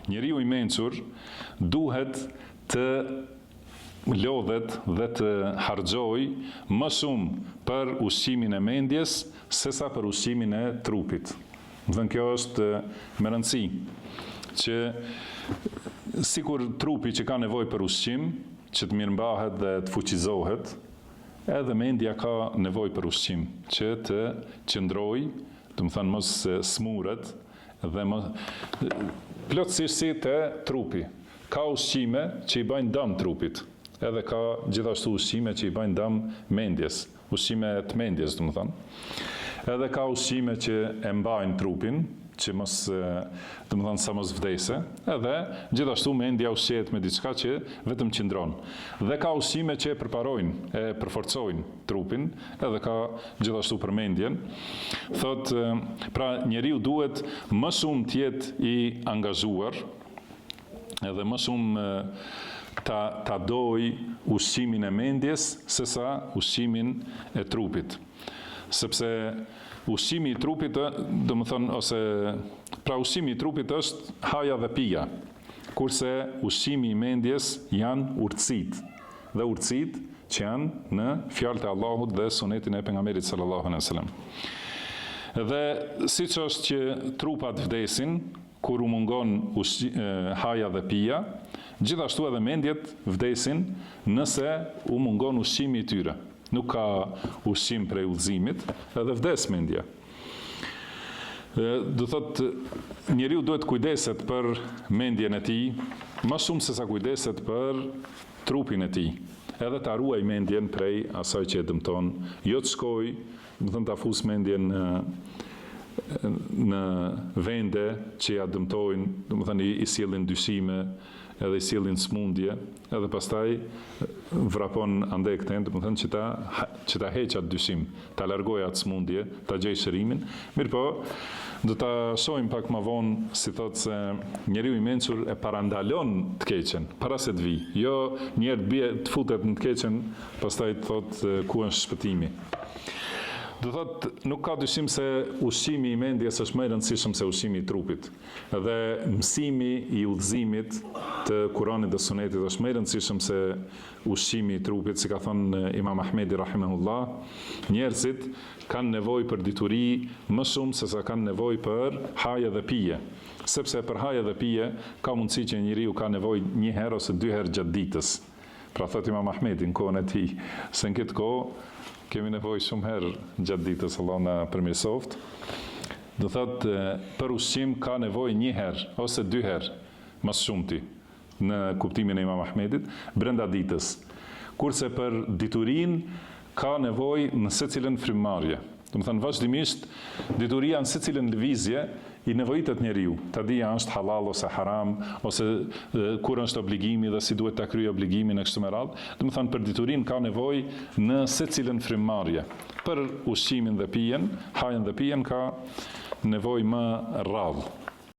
njeriu I mencur duhet të lodhet dhe të harxoj më shumë për ushqimin e mendjes sesa për ushqimin e trupit. Dhe kjo është me rëndësi që sikur trupi që ka nevojë për ushqim, që të mirëmbahet dhe të fuqizohet, edhe mendja ka nevojë për ushqim, që të qëndrojë, do të thënë mos smuret dhe plotësisht si te trupi. Ka ushqime që I bajnë dëm trupit, edhe ka gjithashtu ushqime që I bajnë dëm mendjes, ushqime të mendjes, do të thënë. Edhe ka ushqime që e mbajnë trupin, që mos, do të thënë sa mos vdese, edhe gjithashtu mendja ushqehet me diçka që vetëm qëndron. Dhe ka ushqime që e përparojnë, e përforcojnë trupin, edhe ka gjithashtu për mendjen. Thot, pra njeriu duhet më shumë të jetë I angazhuar, edhe më shumë ta doj ushqimin e mendjes sesa ushqimin e trupit. Sepse ushqimi I trupit, do të thënë, pra ushqimi I trupit është haja dhe pija, kurse ushqimi I mendjes janë urtësit, dhe urtësit që janë në fjalët e Allahut dhe sunetin e pejgamberit sallallahu alejhi wasallam. Dhe siç është që trupat vdesin kur u mungon haja dhe pija, gjithashtu edhe mendjet vdesin nëse u mungon ushqimi I tyre. Nuk ka ushqim prej udhëzimit, edhe vdes mendja. Do thot, njeriu duhet kujdeset për mendjen e tij, më shumë se sa kujdeset për trupin e tij. Edhe ta ruaj mendjen prej asaj që e dëmton, jo të shkojë, do thënë ta fus mendjen në vende që ja dëmtojnë, do të thënë I sjellin dyshime, edhe I sjellin smundje, edhe pastaj vrapon andej këtej, do të thënë që ta heq atë dyshim, ta largoj atë smundje, ta gjej shërimin. Mirëpo, do ta shohim pak më vonë, si thotë se njeriu I mencur e parandalon të keqen, para se të vijë. Jo njerë të futet në të keqen, pastaj të thotë ku është shpëtimi. Do thot, nuk ka dyshim se ushqimi I mendjes është më I rëndësishëm se ushqimi I trupit. Dhe mësimi I udhëzimit të Kuranit dhe Sunetit është më I rëndësishëm se ushqimi I trupit, si ka thënë Imam Ahmedi rahimahullah, njerëzit kanë nevojë për dituri më shumë se sa kanë nevojë për haje dhe pije. Sepse për haje dhe pije ka mundësi që njeriu ka nevojë 1 herë ose 2 herë gjatë ditës. Pra thot Imam Ahmedi në kohën e tij, se në këtë kohë kemi nevojë shumë herë gjatë ditës, Allah na përmirësoft. Do thot, për ushqim ka nevojë 1 herë ose 2 herë, më shumti, në kuptimin e Imam Ahmedit, brenda ditës. Kurse për diturin ka nevojë në secilën frymëmarrje. Do të thënë vazhdimisht dituria në secilën lëvizje I nevojitet njeriu, ta di a është halal ose haram, ose kur është obligimi dhe si duhet ta kryejë obligimin e kështu me radhë. Do të thënë për diturin ka nevojë në secilën frymëmarrje. Për ushqimin dhe pijen, hajën dhe pijen ka nevojë më rradhë.